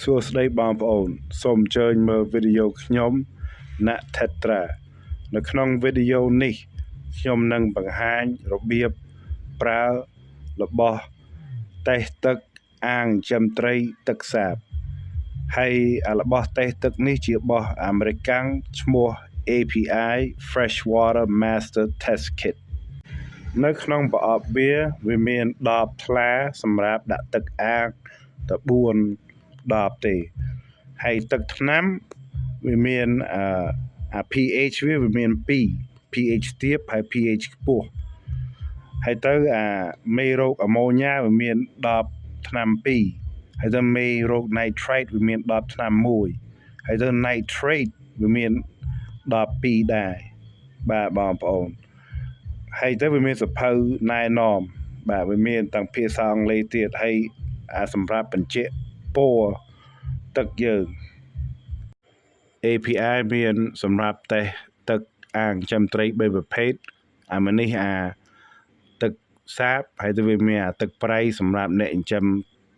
សួស្តីបងប្អូនសូមអញ្ជើញមើលវីដេអូខ្ញុំណាក់ Tetra នៅក្នុងវីដេអូនេះខ្ញុំនឹងបង្ហាញរបៀបប្រើរបស់តេស្តទឹកអាងចិញ្ចឹមត្រីទឹកសាបហើយរបស់តេស្តទឹកនេះជារបស់អាមេរិកឈ្មោះ API Freshwater Master Test Kit នៅក្នុងប្រអប់វាមាន10ថ្លាសម្រាប់ដាក់ទឹកអាងទៅ4-10ទេហើយទឹកថ្នាំវាមានpH វាមាន2 pH ទាបហើយ pH ខ្ពស់ហើយទៅមេរោគអាម៉ូញ៉ាវាមាន10ថ្នាំ2ហើយទៅមេរោគ nitrate វាមាន10ថ្នាំ1ហើយទៅ nitrate វាមាន12ដែរបាទបងប្អូនហើយទៅវាមានសភៅណែនាំបាទវាមានទាំងភាសាអង់គ្លេសទៀតហើយសម្រាប់បញ្ជាក់ពណ៌ទឹកយើង API មានសម្រាប់តេស្តទឹកអាងចិញ្ចឹមត្រី3ប្រភេទមួយនេះទឹកសាបហើយទៅវាមានទឹកប្រៃសម្រាប់អ្នកចិញ្ចឹម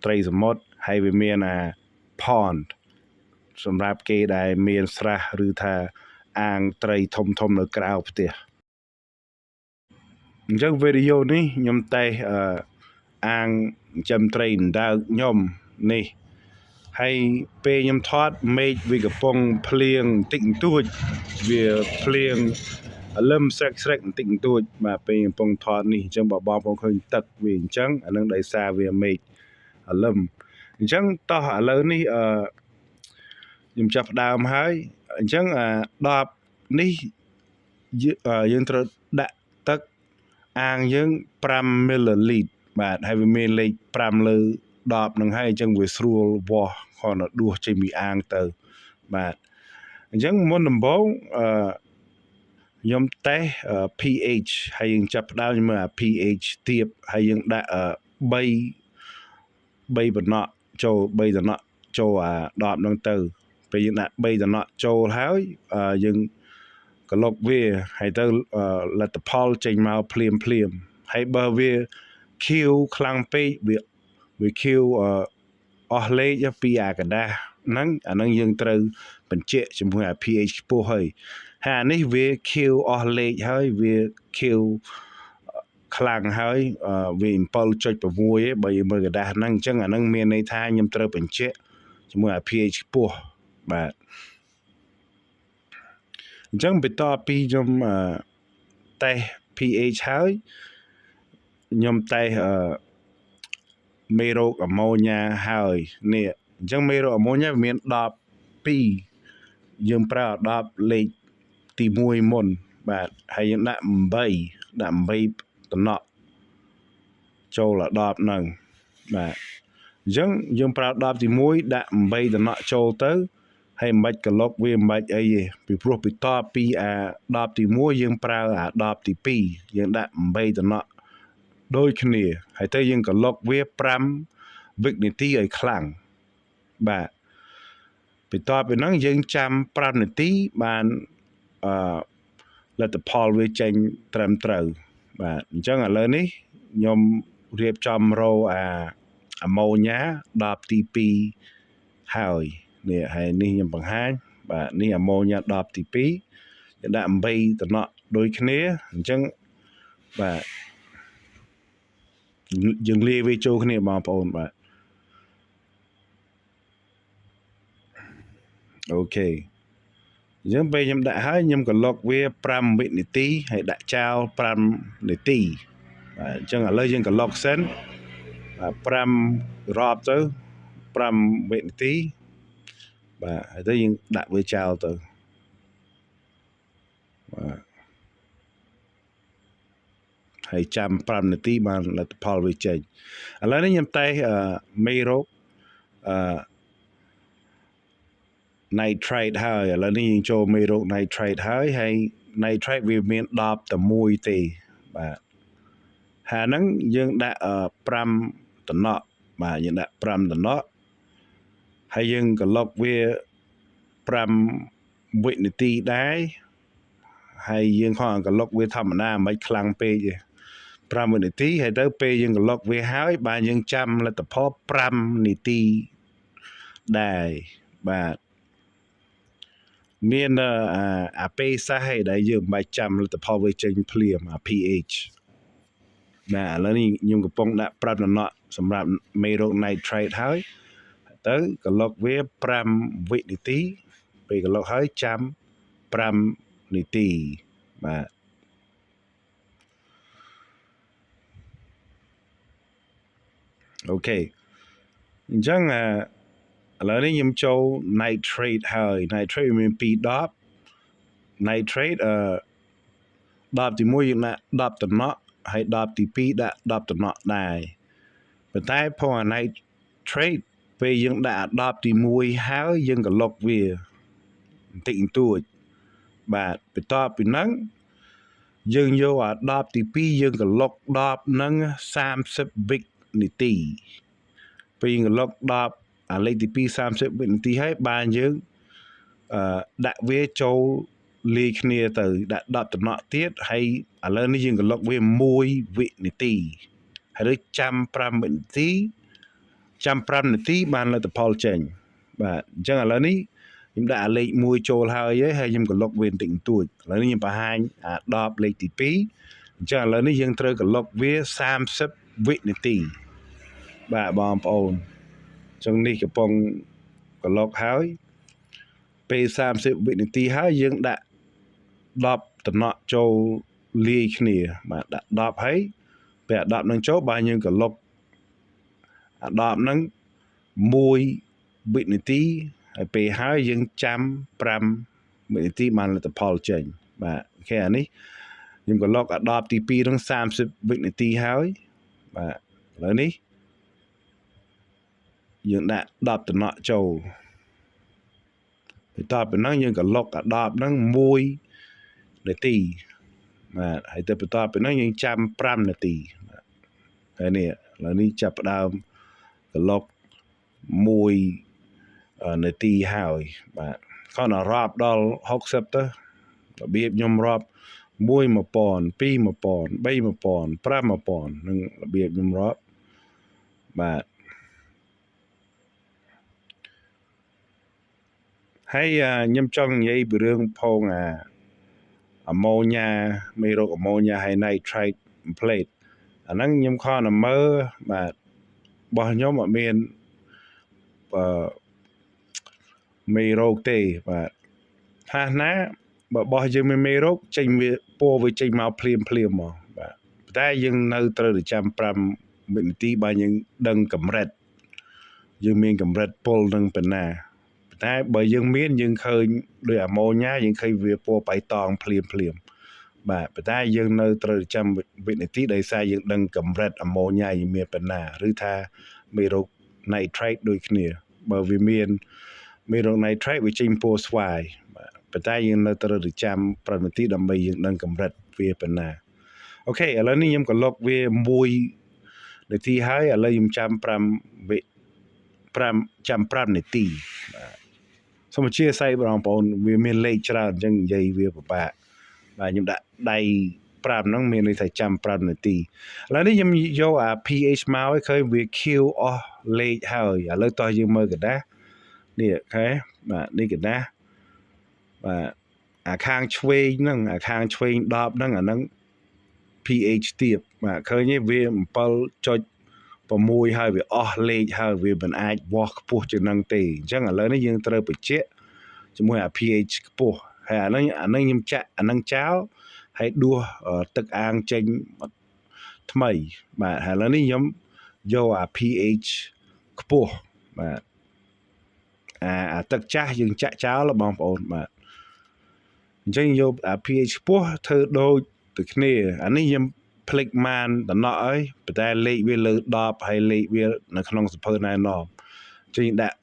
ត្រីសមុទ្រហើយវាមានpond សម្រាប់គេដែលមានស្រះឬថាអាងត្រីធំនៅក្រៅផ្ទះអញ្ចឹងវីដេអូនេះខ្ញុំតែអាងចិញ្ចឹមត្រីដណ្ដើកខ្ញុំនេះហើយពេលខ្ញុំថតមេឃវាកំពុងភ្លៀងបន្តិចបន្តួចវាភ្លៀងលឹមស្រែកបន្តិចបន្តួចបាទពេលកំពុងថតនេះអញ្ចឹងបងប្អូនឃើញទឹកវាអញ្ចឹងអានឹងដោយសារវាមេឃលឹមអញ្ចឹងតោះឥឡូវនេះខ្ញុំចាប់ផ្ដើមហើយអញ្ចឹង10នេះយើងត្រូវដាក់ទឹកអាងយើង5មីលីលីត្របាទហើយវាមានលេខ5លើ10នឹងហើយអញ្ចឹងវាស្រួលវាស់គ្រាន់តែដួសចេញពីអាងទៅបាទអញ្ចឹងមុនដំបូងខ្ញុំតេស្ត pH ហើយយើងចាប់ផ្ដើមមើលpH ទាបហើយយើងដាក់3បណ្ណក់ចូល3តំណក់ចូល10ហ្នឹងទៅពេលយើងដាក់3តំណក់ចូលហើយយើងក្លុកវាហើយទៅលទ្ធផលចេញមកភ្លាមហើយបើវាខៀវខ្លាំងពេកវាខៀវអស់លេខពីกระดาษហ្នឹងអាហ្នឹងយើងត្រូវបញ្ជាក់ជាមួយ pH ខ្ពស់ហើយអានេះវាខៀវអស់លេខហើយវាខៀវខ្លាំងហើយវា 7.6 ឯងបើយើងមើលกระดาษហ្នឹងអញ្ចឹងអាហ្នឹងមានន័យថាខ្ញុំត្រូវបញ្ជាក់ជាមួយ pH ខ្ពស់បាទអញ្ចឹងបន្ទាប់ពីខ្ញុំតេស្ត pH ហើយខ្ញុំតេស្តមេរោគអាម៉ូញ៉ាហើយនេះអញ្ចឹងមេរោគអាម៉ូញ៉ាវាមាន12យើងប្រើ10លេខទី1មុនបាទហើយយើងដាក់8តំណក់ចូល10ហ្នឹងបាទអញ្ចឹងយើងប្រើ10ទី1ដាក់8តំណក់ចូលទៅហើយមិនបាច់ក្លុកវាមិនបាច់អីទេពីព្រោះពីតពី10ទី1យើងប្រើ10ទី2យើងដាក់8តំណក់ដូចគ្នាហើយទៅយើងក្លុកវា5វិនាទីឲ្យខ្លាំងបាទបន្ទាប់ពីហ្នឹងយើងចាំ5នាទីបានលទ្ធផលវាចេញត្រឹមត្រូវបាទអញ្ចឹងឥឡូវនេះខ្ញុំរៀបចំរោអាម៉ូញ៉ា10ទី2ហើយនេះហើយនេះខ្ញុំបង្ហាញបាទនេះអាម៉ូញ៉ា10ទី2យើងដាក់8តំណក់ដូចគ្នាអញ្ចឹងបាទយើងលាយវាចូលគ្នាបងប្អូនបាទអូខេអញ្ចឹងពេលខ្ញុំដាក់ហើយខ្ញុំក្លុកវា5វិនាទីហើយដាក់ចោល5នាទីបាទអញ្ចឹងឥឡូវយើងក្លុកសិន5រាប់ទៅ5វិនាទីបាទហើយទៅយើងដាក់វាចោលទៅបាទហើយចាំ5នាទីបានលទ្ធផលវាចេញឥឡូវនេះខ្ញុំតេស្តមេរោគnitrate ហើយឥឡូវនេះយើងចូលមេរោគ nitrate ហើយ nitrate វាមាន10តែ1ទេបាទហើយហ្នឹងយើងដាក់5តំណក់បាទយើងដាក់5តំណក់ហើយយើងក្លុកវា5វិនាទីដែរហើយយើងខំក្លុកវាធម្មតាមិនខ្លាំងពេកទេ5វិនាទីហើយទៅពេលយើងក្លុកវាហើយបាទយើងចាំលទ្ធផល5នាទី ដែរបាទមានអាពេលសាសឲ្យដែលយើងមិនបាច់ចាំលទ្ធផលវាចេញភ្លាមអា pH បាទឥឡូវនេះខ្ញុំកំពុងដាក់ប្រាប់ដំណក់សម្រាប់មេរោគ nitrate ហើយទៅក្លុកវា5វិនាទីពេលក្លុកហើយចាំ5នាទីបាទអូខេអញ្ចឹងឥឡូវនេះខ្ញុំចូល nitrate ហើយ nitrate មាន2ដប nitrate ដបទី1យើងដាក់10តំណក់ហើយដបទី2ដាក់10តំណក់ដែរប៉ុន្តែផងអា nitrate ពេលយើងដាក់ដបទី1ហើយយើងក្លុកវាបន្តិចបន្តួចបាទបន្ទាប់ពីហ្នឹងយើងយកអាដបទី2យើងក្លុកដបហ្នឹង30វិនាទីពេលយើងក្លុកដបអាលេខទី2 30វិនាទីហើយបានយើងដាក់វាចូលលាយគ្នាទៅដាក់10តំណក់ទៀតហើយឥឡូវនេះយើងក្លុកវា1វិនាទីហើយចាំ5វិនាទីចាំ5នាទីបានលទ្ធផលចេញបាទអញ្ចឹងឥឡូវនេះខ្ញុំដាក់អាលេខ1ចូលហើយខ្ញុំក្លុកវាបន្តិចបន្តួចឥឡូវនេះខ្ញុំបង្ហាញអា10លេខទី2អញ្ចឹងឥឡូវនេះយើងត្រូវក្លុកវា30វិនាទីបាទបងប្អូនអញ្ចឹងនេះកំពុងក្លុកហើយពេល30វិនាទីហើយយើងដាក់10តំណក់ចូលលាយគ្នាបាទដាក់10ហើយពេលអា10នឹងចូលបាទយើងក្លុកអា10ហ្នឹង1វិនាទីហើយពេលហើយយើងចាំ5វិនាទីបានលទ្ធផលចេញបាទអូខេអានេះខ្ញុំក្លុកអា10ទី2ហ្នឹង30វិនាទីហើយបាទឥឡូវនេះយើងដាក់10តំណក់ចូលបន្ទាប់ពីហ្នឹងយើងក្លុកអា10ហ្នឹង1នាទីបាទហើយទៅបន្ទាប់ពីហ្នឹងយើងចាំ5នាទីបាទហើយនេះឥឡូវនេះចាប់ផ្ដើមក្លុក1នាទីហើយបាទគាត់រាប់ដល់60ទៅរបៀបខ្ញុំរាប់1000 2000 3000 5000នឹងរបៀបខ្ញុំរាប់បាទហើយខ្ញុំចង់និយាយពីរឿងផងអាម៉ូញ៉ាមេរោគអាម៉ូញ៉ាហើយ nitrate plate អាហ្នឹងខ្ញុំខំតែមើលបាទរបស់ខ្ញុំអត់មានមេរោគទេបាទថាណាបើរបស់យើងមានមេរោគចេញវាពណ៌វាចេញមកភ្លាមមកបាទតែយើងនៅត្រូវតែចាំ5វិនាទីបើយើងដឹងកម្រិតយើងមានកម្រិតពុលនឹងប៉ុណ្ណាតែបើយើងមានយើងឃើញដោយអាម៉ូញ៉ាយើងឃើញវាពណ៌បៃតងភ្លាមបាទប៉ុន្តែយើងនៅត្រូវចាំវិនាទីដោយសារយើងដឹងកម្រិតអាម៉ូញ៉ាយើងមានប៉ុណ្ណាឬថាមេរោគ nitrate ដូចគ្នាបើវាមានមេរោគ nitrate វាចេញពណ៌ស្វាយបាទប៉ុន្តែយើងនៅត្រូវចាំ5នាទីដើម្បីយើងដឹងកម្រិតវាប៉ុណ្ណាអូខេឥឡូវនេះខ្ញុំក្លុកវា1នាទីហើយឥឡូវខ្ញុំចាំ5នាទីបាទសូមអធិស្ឋានបងប្អូនវាមានលេខច្រើនអញ្ចឹងនិយាយវាពិបាកបាទខ្ញុំដាក់ដៃ5ហ្នឹងមានន័យថាចាំ5នាទីឥឡូវនេះខ្ញុំយកអា pH មកឲ្យឃើញវាខៀវអស់លេខហើយឥឡូវតោះយើងមើលกระดาษនេះអូខេបាទនេះกระดาษបាទអាខាងឆ្វេងហ្នឹងអាខាងឆ្វេង10ហ្នឹងអាហ្នឹង pH ទាបបាទឃើញទេវា7.6ហើយវាអស់លេខហើយវាមិនអាចវាស់ខ្ពស់ជាងហ្នឹងទេអញ្ចឹងឥឡូវនេះយើងត្រូវបញ្ជាក់ជាមួយអា pH ខ្ពស់ហើយអាហ្នឹងខ្ញុំចាក់អាហ្នឹងចោលហើយដួសទឹកអាងចេញថ្មីបាទហើយឥឡូវនេះខ្ញុំយកអា pH ខ្ពស់បាទអាទឹកចាស់យើងចាក់ចោលបងប្អូនបាទអញ្ចឹងយកអា pH ខ្ពស់ធ្វើដូចទៅគ្នាអានេះខ្ញុំភ្លេចម៉ានតំណក់អើយប៉ុន្តែលេខវាលើ10ហើយលេខវានៅក្នុងសភៅណែនាំចេញដាក់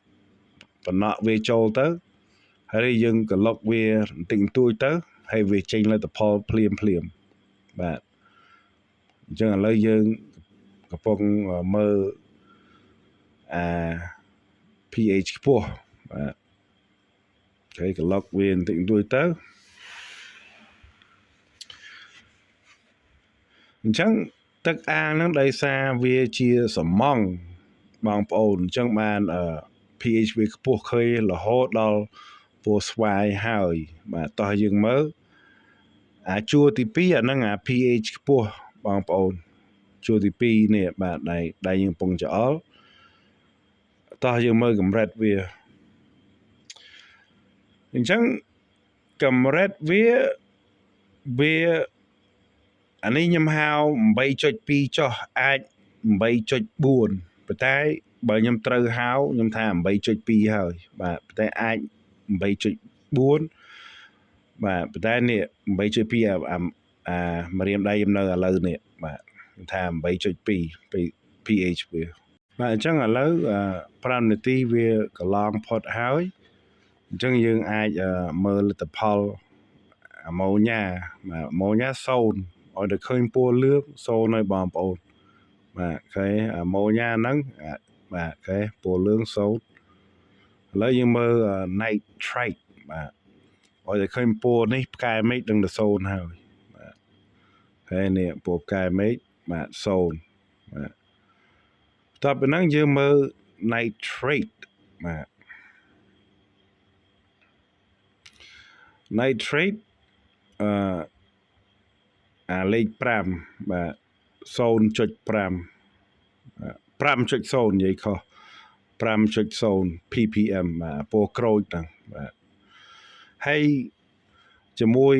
តំណក់វាចូលទៅហើយយើងក្លុកវាបន្តិចបន្តួចទៅហើយវាចេញលទ្ធផលភ្លាមបាទអញ្ចឹងឥឡូវយើងកំពុងមើលអា pH ខ្ពស់បាទហើយក្លុកវាបន្តិចបន្តួចទៅអញ្ចឹងទឹកអាងហ្នឹងដោយសារវាជាសំងបងប្អូនអញ្ចឹងបាន pH វាខ្ពស់ឃើញរហូតដល់ពណ៌ស្វាយហើយបាទតោះយើងមើលជួរទី2អាហ្នឹងpH ខ្ពស់បងប្អូនជួរទី2នេះបាទដែលយើងកំពុងច្អល់តោះយើងមើលកម្រិតវាអញ្ចឹងកម្រិតវាអានេះខ្ញុំហៅ 8.2 ចុះអាច 8.4 ប៉ុន្តែបើខ្ញុំត្រូវហៅខ្ញុំថា 8.2 ហើយបាទប៉ុន្តែអាច 8.4 បាទប៉ុន្តែនេះ 8.2 ម្រាមដៃខ្ញុំនៅឥឡូវនេះបាទខ្ញុំថា 8.2 pH វាបាទអញ្ចឹងឥឡូវ5នាទីវាកន្លងផុតហើយអញ្ចឹងយើងអាចមើលលទ្ធផលអាម៉ូញ៉ាបាទអាម៉ូញ៉ា0ឲ្យតែឃើញពណ៌លឿង0ហើយបងប្អូនបាទអូខេអាម៉ូញ៉ាហ្នឹងបាទអូខេពណ៌លឿង0ឥឡូវយើងមើល nitrate បាទឲ្យតែឃើញពណ៌នេះផ្កាយមេឃដឹងតែ0ហើយបាទហើយនេះពណ៌ផ្កាយមេឃបាទ0បាទតទៅហ្នឹងយើងមើល nitrate បាទ nitrate លេខ5បាទ 0.5 5.0 និយាយខុស 5.0 ppm បាទពណ៌ក្រូចហ្នឹងបាទហើយជាមួយ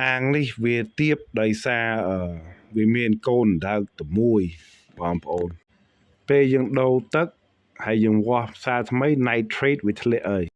អាងនេះវាទៀបដោយសារវាមានកូនដើកតែមួយបងប្អូនពេលយើងដូរទឹកហើយយើងវាស់ផ្សារថ្មី nitrate វាធ្លាក់ហើយ